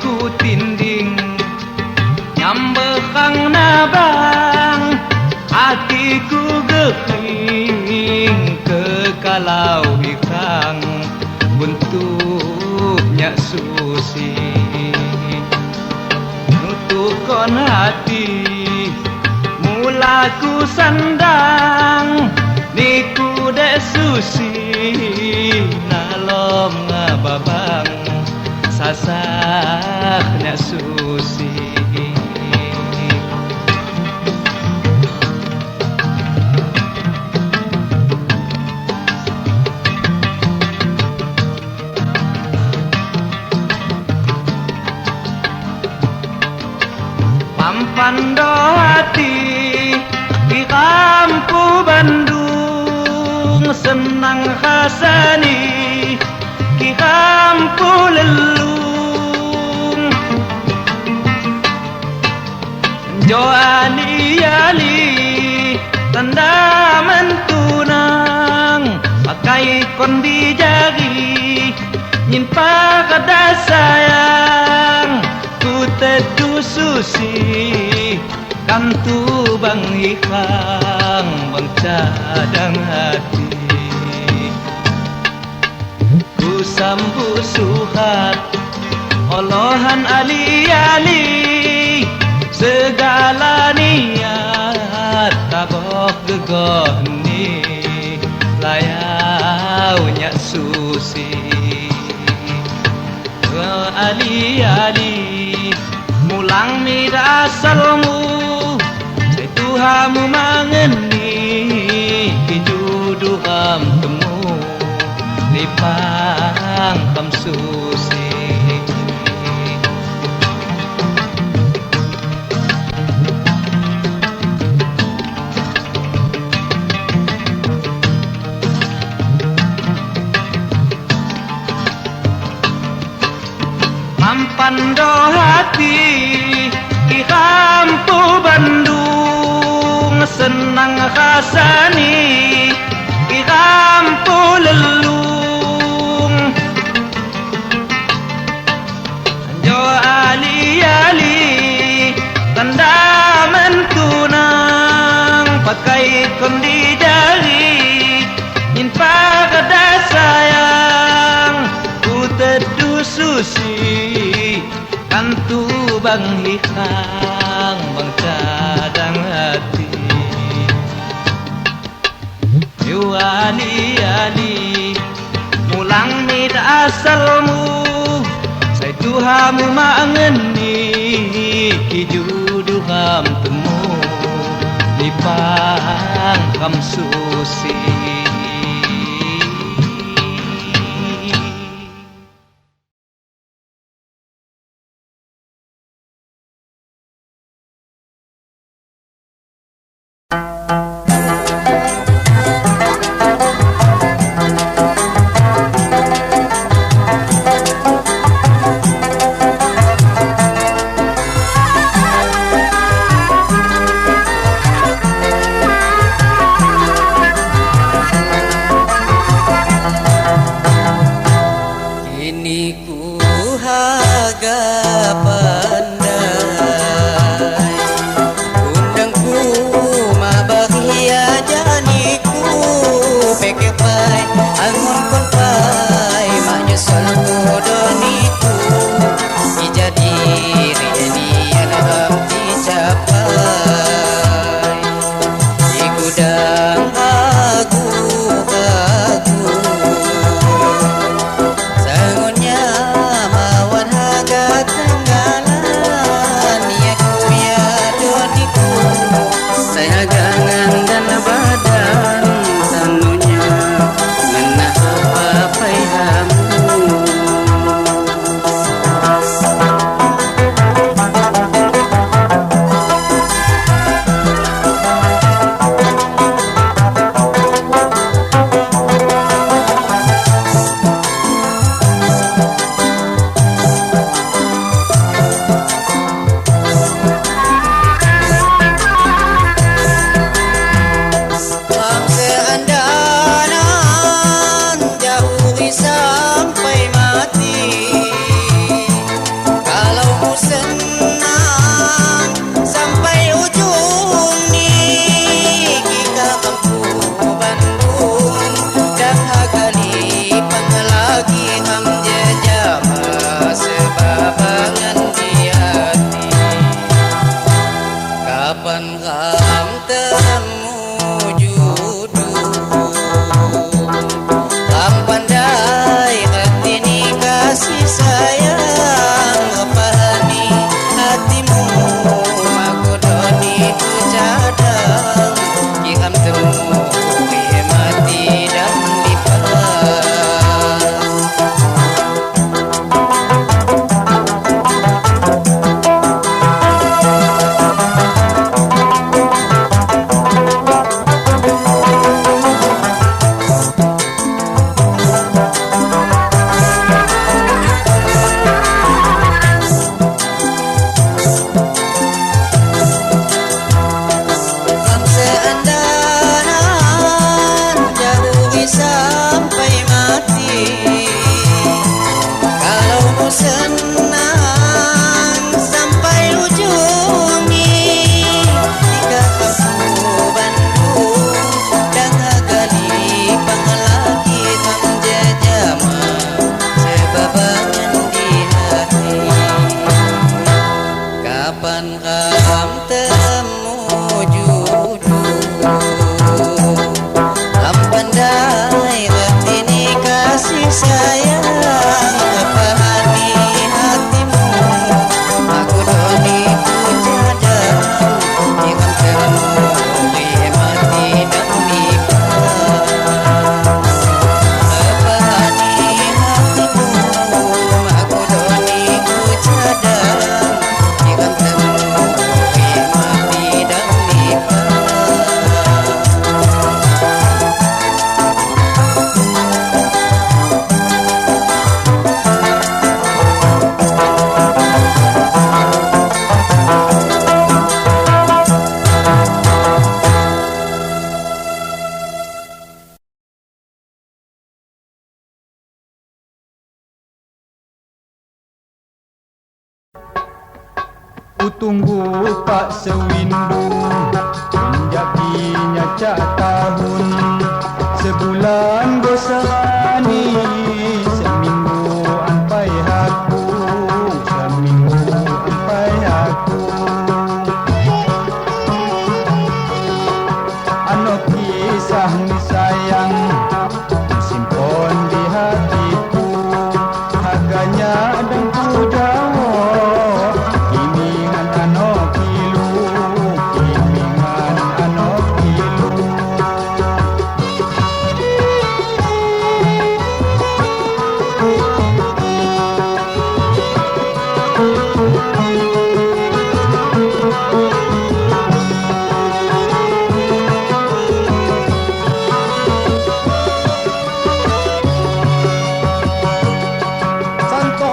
ku tinding nyambekang nabang hatiku gehing kekalau ikang bentuknya susi nutukon hati mulaku sandang niku dek susi nalom ngababang sasaknya susi pampando hati di kampu Bandung senang khasani di kampu lelung Joani ali tanda mentunang pakai kondi jari nyimpa kada sayang ku teduh susi kan tu bang ikang bang cadang hati ku sambu suhat olohan ali-ali segala niat taboh gegoni layaunya susi ali-ali mulang mida asalmu saya tuhamu mangeni kijuduham temu lipang kam susi Pando hati di kampu Bandung senang khasani di kampu lelung jo ali-ali tanda mentunang pakai kondi jari nyimpa kada sayang ku teduh susi kan tu bang ikang bang cadang hati yu ali-ali mulang nid asalmu saya tuhamu mangeni kijuduham temu lipang kam susi sayang pahami hatimu magodoni ku cadang kiam temu mati dan lipat. Kapan kam temu judul Am pandai ngertini kasih sayang pahami hatimu aku doni ku cadang kiam temu mati dan lipat. Pahami hatimu aku doni ku cadang kiam temu mati dan lipat. Ku tunggu Pak Sewindu menjakinya cak tahun sebulan gosani seminggu ampai aku seminggu ampai aku ano kisah ni sayang simpan di hatiku harganya dan ku jawa kimingan ano kilu kimingan ano kilu. Santo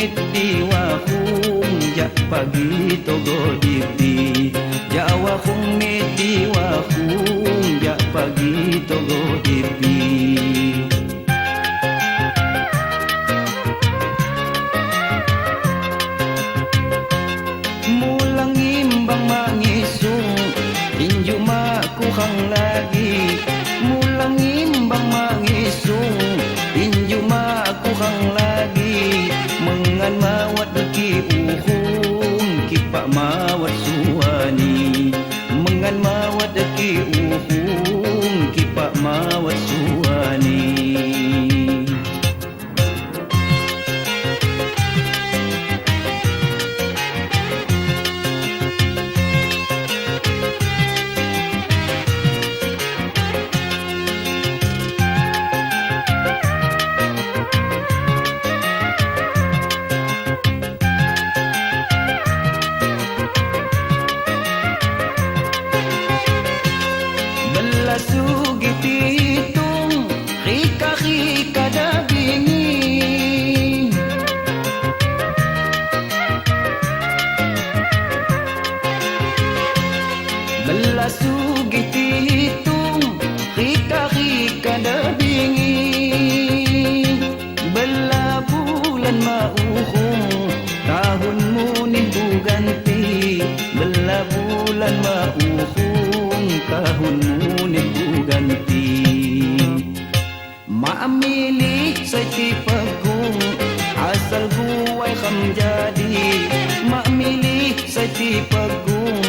metiwa khung ja pagi togo dibdi jawa khung metiwa khung ja pagi togo dibdi mulang imbang mangisung inju maku hang lagi mulang imbang mangisung inju maku hang lagi mengan mawat ki uhung kipak mawat suani mengan mawat ki uhung kipak mawat suani sugi pitung rika-rika dabingi bela sugi pitung rika-rika dabingi bela bulan mauhung tahunmu nibu ganti bela bulan mauhung tahunmu nibu ganti mak milik seti pegung asal guai kham jadi mak milik seti pegung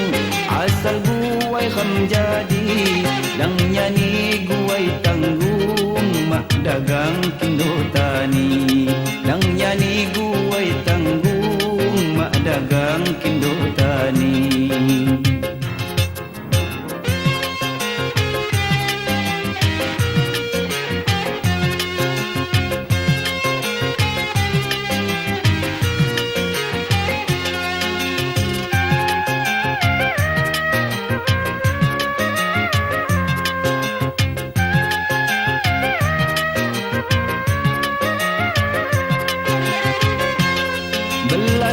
asal guai kham jadi dang nyani guai tanggung mak dagang kindo tani dang nyani guai tanggung mak dagang kindo tani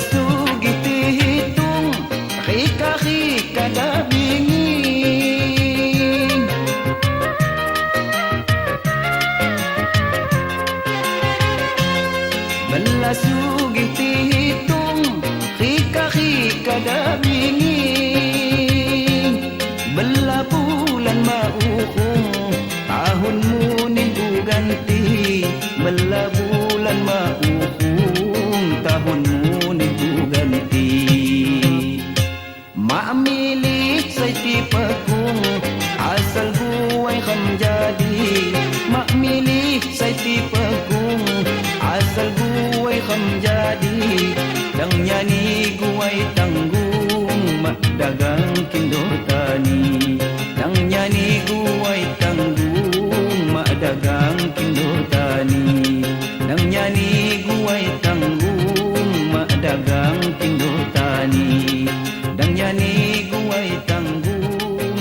sugi tihitung rika-rika dabingi bela sugi tihitung rika-rika dabingi bela bulan mauhung tahunmu nibu ganti bela bulan mauhung tahunmu nibu ganti mak milik seti pegung asal guai kham jadi mak milik seti pegung asal guai kham jadi dang nyani guai tanggung mak dagang kindo tani dang nyani guai tanggung mak dagang kindo tani dang nyani guai tanggung mak dagang kindo tani dang nyani guai tanggung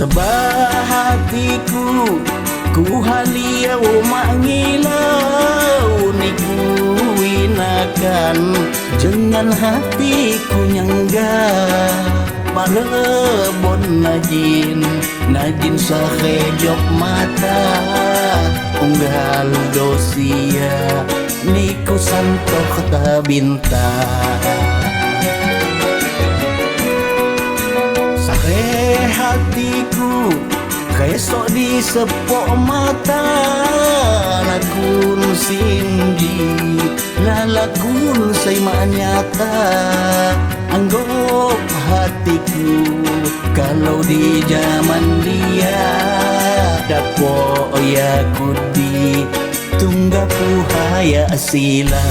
Sebab hatiku ku haliau mangilau niku winakan jangan hatiku nyangga palebon najin sahejok mata unggal dosia niku santoh tabinta sahe hatiku kesok di sepok mata lakun singgi lalakun say nyata anggap hatiku kalau di zaman dia dapo ya kudi tunggaku haya sila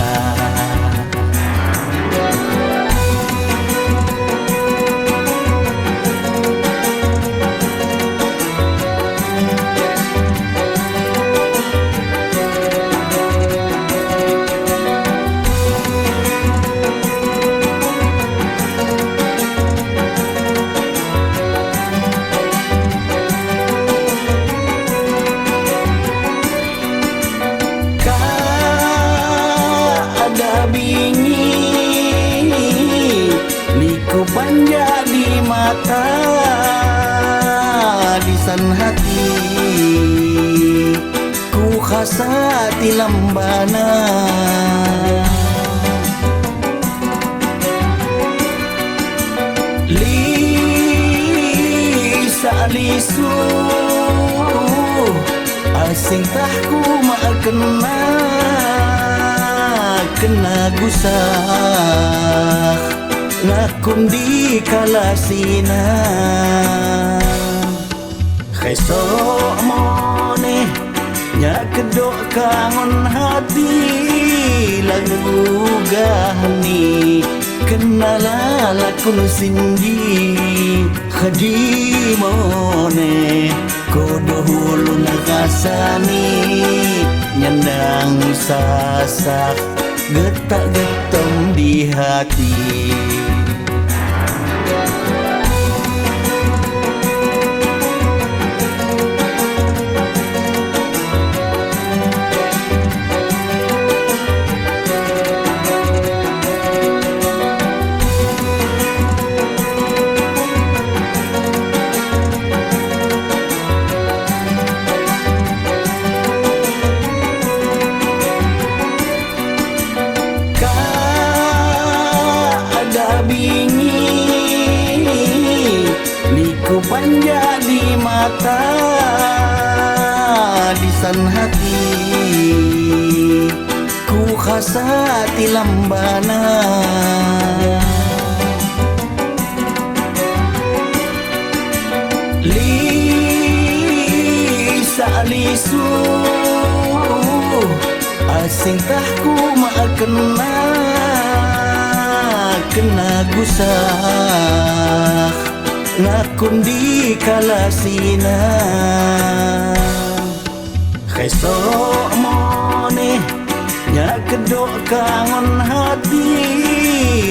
panja di mata lisan hati ku khasati lambana lisa lisu asing tahku makena kena gusah ngakun di kalasina kesok mone nya kedok kangon hati lagu gahni kenala lakun sindi khadi mone kodo hulu nakasani nyandang sasak getak getong di hati niku panja di mata lisan hati ku khasati lambana lisa lisu asing tahku makena kena gusah ngakun di kalasina kesok mone nya kedok kangon hati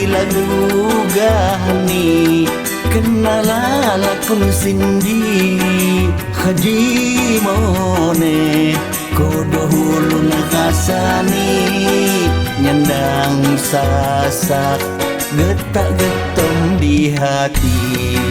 lagu gahni kenala lakun sindi khadi mone kodo hulu nakasani nyandang sasak getak getong di hati